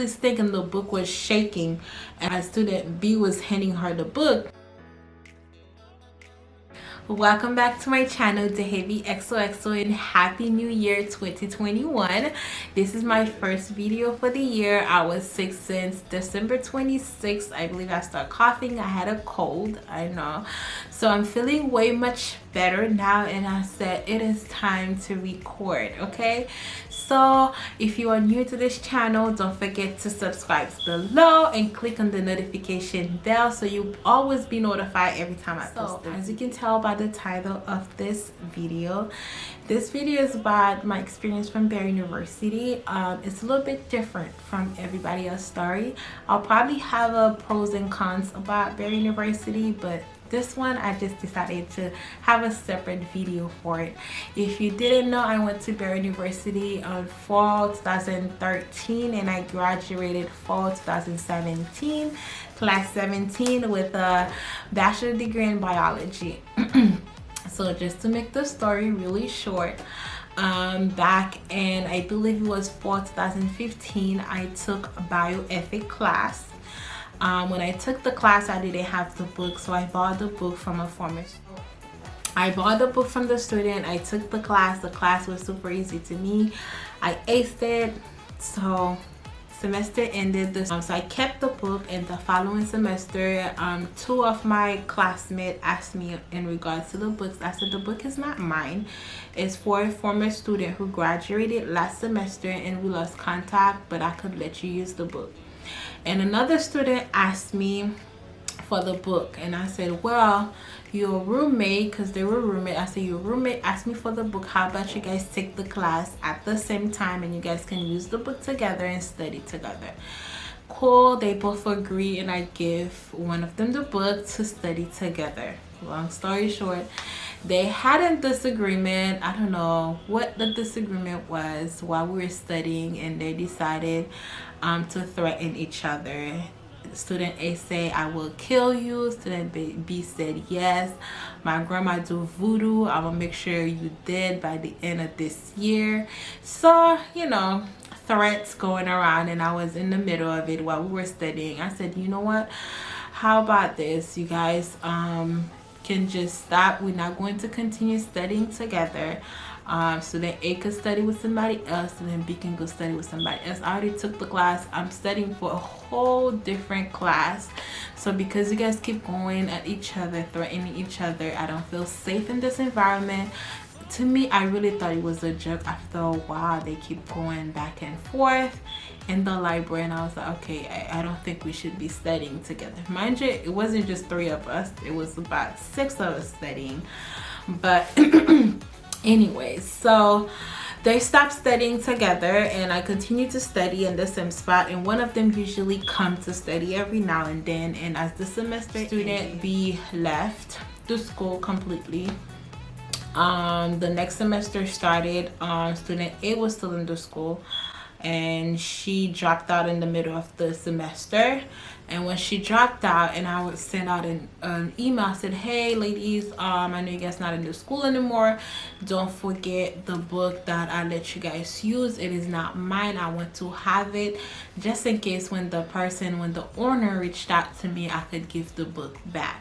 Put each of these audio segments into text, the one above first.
thinking the book was shaking, and student B was handing her the book. Welcome back to my channel, DehebieXoxo, and Happy New Year 2021. This is my first video for the year. I was sick since December 26th. I believe I started coughing. I had a cold, I know. So I'm feeling way much better now, and I said it is time to record, okay? So if you are new to this channel, don't forget to subscribe below and click on the notification bell so you'll always be notified every time I post. So, as you can tell by the title of this video is about my experience from BarryUniversity. It's a little bit different from everybody else's story. I'll probably have a pros and cons about BarryUniversity, but this one I just decided to have a separate video for it. If you didn't know, I went to BarryUniversity on fall 2013 and I graduated fall 2017, class 17, with a bachelor degree in biology. So just to make the story really short, back in, I believe it was fall 2015, I took a bioethics class. When I took the class, I didn't have the book, so I bought the book from a former student. I bought the book from the student. I took the class. The class was super easy to me. I aced it. So semester ended. So I kept the book, and the following semester, two of my classmates asked me in regards to the books. I said the book is not mine. It's for a former student who graduated last semester, and we lost contact, but I could let you use the book. And another student asked me for the book, and I said, well, your roommate, because they were roommates, I said, your roommate asked me for the book. How about you guys take the class at the same time and you guys can use the book together and study together? Cool. They both agree, and I give one of them the book to study together. Long story short, they had a disagreement. I don't know what the disagreement was while we were studying, and they decided to threaten each other. Student A said, I will kill you. Student B said, yes, my grandma do voodoo. I will make sure you dead by the end of this year. So, you know, threats going around, and I was in the middle of it while we were studying. I said, you know what, how about this, you guys can just stop. We're not going to continue studying together. Student A could study with somebody else, and then B can go study with somebody else. I already took the class. I'm studying for a whole different class. So because you guys keep going at each other, threatening each other, I don't feel safe in this environment. To me, I really thought it was a joke. After a while, they keep going back and forth in the library, and I was like, okay, I don't think we should be studying together. Mind you, it wasn't just 3 of us. It was about 6 of us studying. But anyways, so they stopped studying together, and I continued to study in the same spot, and one of them usually comes to study every now and then. And as the semester, student B left the school completely. The next semester started. Student A was still in the school, and she dropped out in the middle of the semester. And when she dropped out, and I would send out an email, said, hey ladies, I know you guys not in the school anymore. Don't forget the book that I let you guys use. It is not mine. I want to have it just in case when the owner reached out to me, I could give the book back.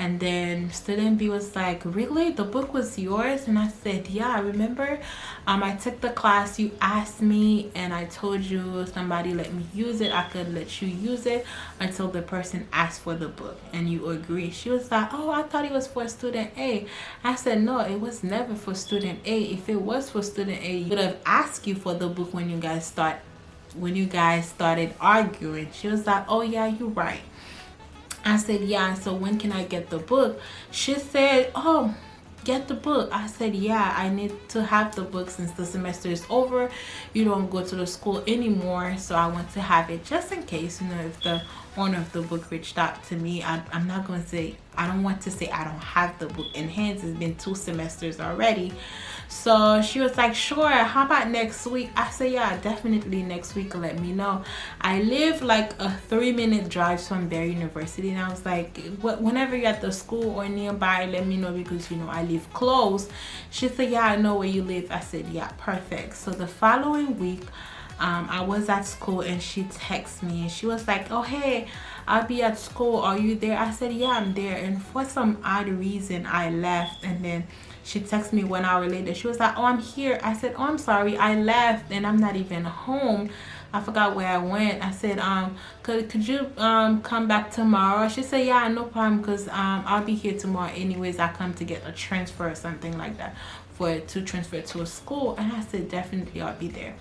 And then student B was like, really? The book was yours? And I said, yeah, I remember. I took the class. You asked me, and I told you somebody let me use it. I could let you use it until the person asked for the book, and you agree. She was like, oh, I thought it was for student A. I said, no, it was never for student A. If it was for student A, you would have asked you for the book when you guys started arguing. She was like, oh yeah, you're right. I said, yeah, so when can I get the book? She said, oh, get the book. I said, yeah, I need to have the book since the semester is over. You don't go to the school anymore, so I want to have it just in case, you know, if the owner of the book reached out to me. I'm not going to say, I don't want to say I don't have the book in hand. It's been 2 semesters already. So she was like, sure, how about next week? I said, yeah, definitely next week, let me know. I live like a 3-minute drive from BarryUniversity, and I was like, whenever you're at the school or nearby, let me know, because you know I live close. She said, yeah, I know where you live. I said, yeah, perfect. So the following week, I was at school and she texted me and she was like, oh hey, I'll be at school, are you there? I said, yeah, I'm there. And for some odd reason I left, and then she texted me 1 hour later. She was like, oh, I'm here. I said, oh, I'm sorry, I left and I'm not even home. I forgot where I went. I said, could you come back tomorrow? She said, yeah, no problem, because I'll be here tomorrow anyways. I come to get a transfer or something like that to transfer to a school. And I said, definitely, I'll be there.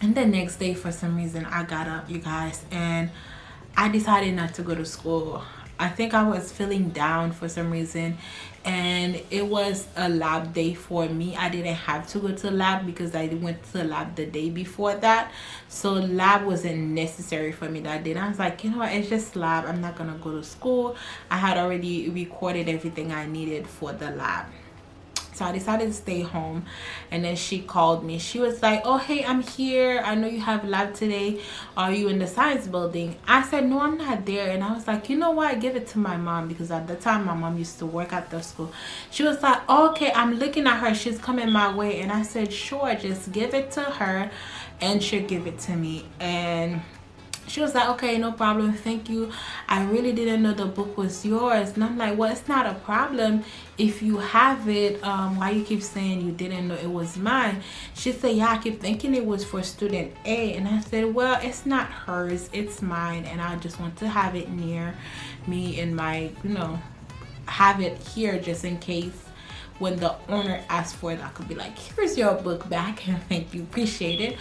And the next day, for some reason, I got up, you guys, and I decided not to go to school. I think I was feeling down for some reason, and it was a lab day for me. I didn't have to go to lab because I went to lab the day before that, so lab wasn't necessary for me that day. And I was like, you know what, it's just lab, I'm not gonna go to school. I had already recorded everything I needed for the lab. So I decided to stay home, and then she called me. She was like, oh hey, I'm here, I know you have lab today, are you in the science building? I said, no, I'm not there. And I was like, you know what, give it to my mom, because at the time my mom used to work at the school. She was like, okay, I'm looking at her, she's coming my way. And I said, sure, just give it to her and she'll give it to me. And she was like, okay, no problem, thank you, I really didn't know the book was yours. And I'm like, well, it's not a problem if you have it. Why you keep saying you didn't know it was mine? She said, yeah, I keep thinking it was for student A. And I said, well, it's not hers, it's mine, and I just want to have it near me in my, have it here just in case when the owner asks for it, I could be like, here's your book back and thank you, appreciate it.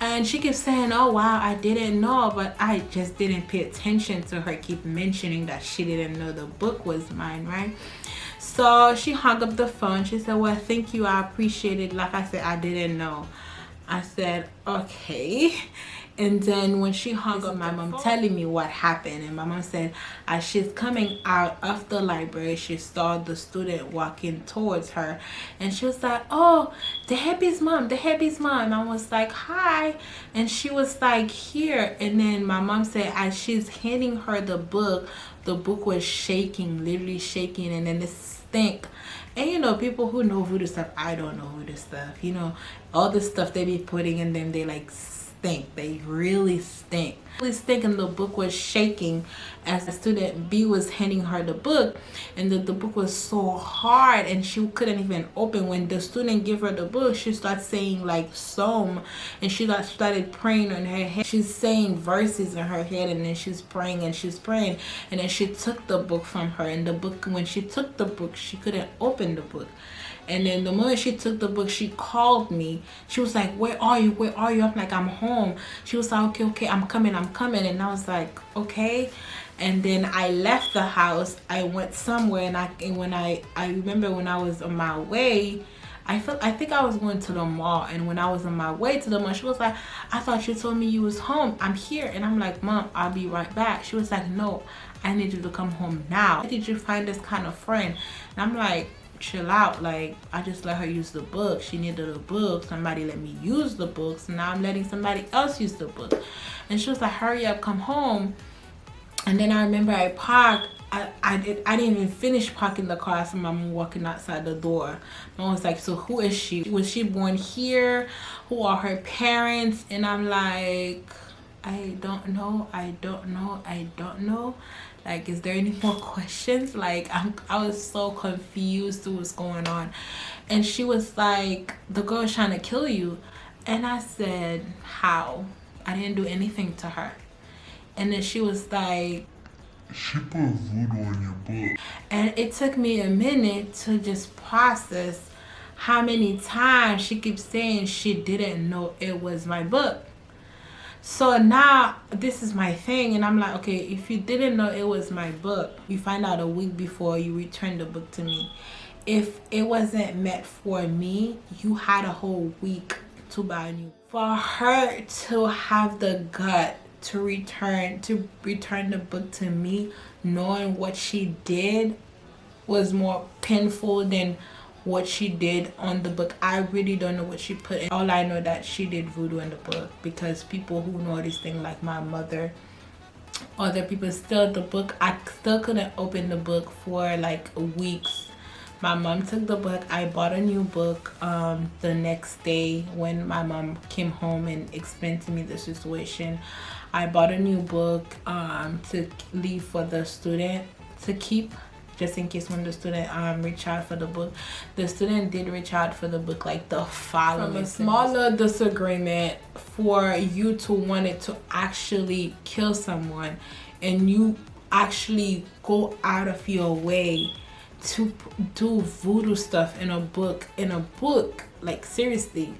And she keeps saying, oh wow, I didn't know, but I just didn't pay attention to her keep mentioning that she didn't know the book was mine, right? So she hung up the phone. She said, well, thank you, I appreciate it, like I said, I didn't know. I said, okay. And then when she hung up, my mom telling me what happened, and my mom said as she's coming out of the library, she saw the student walking towards her, and she was like, oh, Dehebie's mom, Dehebie's mom. I was like, hi. And she was like, here. And then my mom said as she's handing her the book was shaking, literally shaking. And then this stink, and people who know voodoo stuff, I don't know voodoo stuff, all the stuff they be putting in them, they like stink. They really stink. And the book was shaking as the student B was handing her the book, and the book was so hard and she couldn't even open. When the student gave her the book, she started saying like Som, and she started praying in her head. She's saying verses in her head, and then she's praying and she's praying, and then she took the book from her, and the book, when she took the book, she couldn't open the book. And then the moment she took the book, she called me. She was like, where are you? Where are you? I'm like, I'm home. She was like, okay, I'm coming. And I was like, okay. And then I left the house. I went somewhere, and when I remember when I was on my way, I think I was going to the mall. And when I was on my way to the mall, she was like, I thought you told me you was home. I'm here. And I'm like, Mom, I'll be right back. She was like, no, I need you to come home now. Where did you find this kind of friend? And I'm like, chill out, like I just let her use the book. She needed a book, somebody let me use the books, and now I'm letting somebody else use the book. And she was like, hurry up, come home. And then I remember I parked. I didn't even finish parking the car. So my mom walking outside the door. Mom was like, so who is she? Was she born here? Who are her parents? And I'm like, I don't know. Like, is there any more questions? Like, I was so confused to what's going on. And she was like, the girl is trying to kill you. And I said, how? I didn't do anything to her. And then she was like, she put voodoo in your book. And it took me a minute to just process how many times she keeps saying she didn't know it was my book. So now this is my thing, and I'm like, okay, if you didn't know it was my book, you find out a week before you return the book to me. If it wasn't meant for me, you had a whole week to buy a new. For her to have the gut to return the book to me, knowing what she did was more painful than what she did on the book. I really don't know what she put in. All I know that she did voodoo in the book, because people who know this thing, like my mother, other people, still the book, I still couldn't open the book for like weeks My mom took the book. I bought a new book the next day when my mom came home and explained to me the situation. I bought a new book to leave for the student to keep, just in case when the student reach out for the book. The student did reach out for the book like the following. From a smaller disagreement for you to want it to actually kill someone, and you actually go out of your way to do voodoo stuff in a book, like seriously,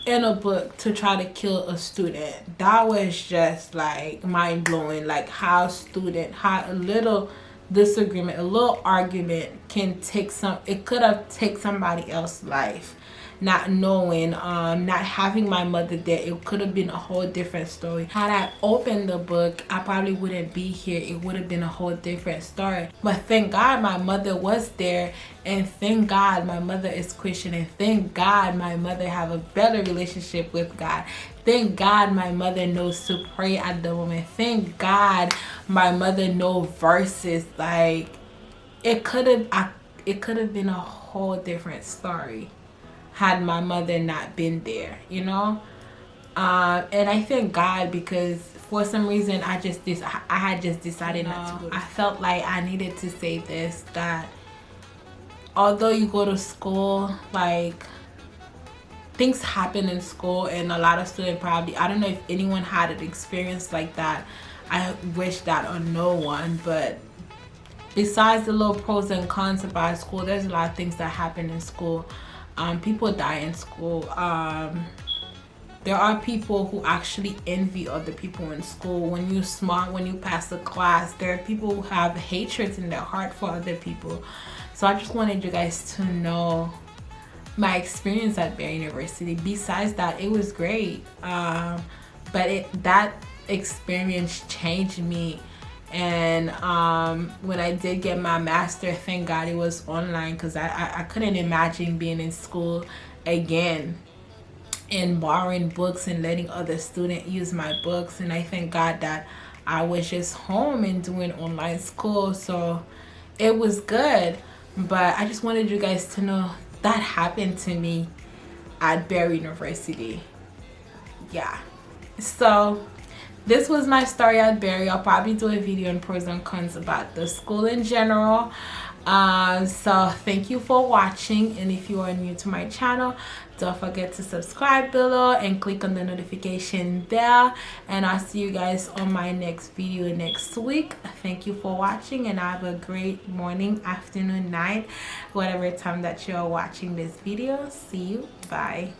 in a book, to try to kill a student. That was just like mind-blowing. Like how a little disagreement, a little argument can take it could have taken somebody else's life. Not knowing, not having my mother there, it could have been a whole different story. Had I opened the book, I probably wouldn't be here. It would have been a whole different story. But thank God my mother was there, and thank God my mother is Christian, and thank God my mother have a better relationship with God. Thank God my mother knows to pray at the moment. Thank God my mother knows verses. Like it could have been a whole different story had my mother not been there, you know. And I thank God, because for some reason I had just decided not to go. I felt like I needed to say this, that although you go to school, like things happen in school, and a lot of students probably, I don't know if anyone had an experience like that. I wish that on no one, but besides the little pros and cons about school, there's a lot of things that happen in school. People die in school. There are people who actually envy other people in school. When you're smart, when you pass the class, there are people who have hatred in their heart for other people. So I just wanted you guys to know my experience at BarryUniversity. Besides that, it was great. But that experience changed me. And when I did get my master, thank God it was online, because I couldn't imagine being in school again and borrowing books and letting other students use my books. And I thank God that I was just home and doing online school, so it was good. But I just wanted you guys to know that happened to me at BarryUniversity. Yeah, so this was my story at Barry. I'll probably do a video on pros and cons about the school in general. So thank you for watching, and if you are new to my channel, don't forget to subscribe below and click on the notification bell, and I'll see you guys on my next video next week. Thank you for watching, and have a great morning, afternoon, night, whatever time that you're watching this video. See you. Bye.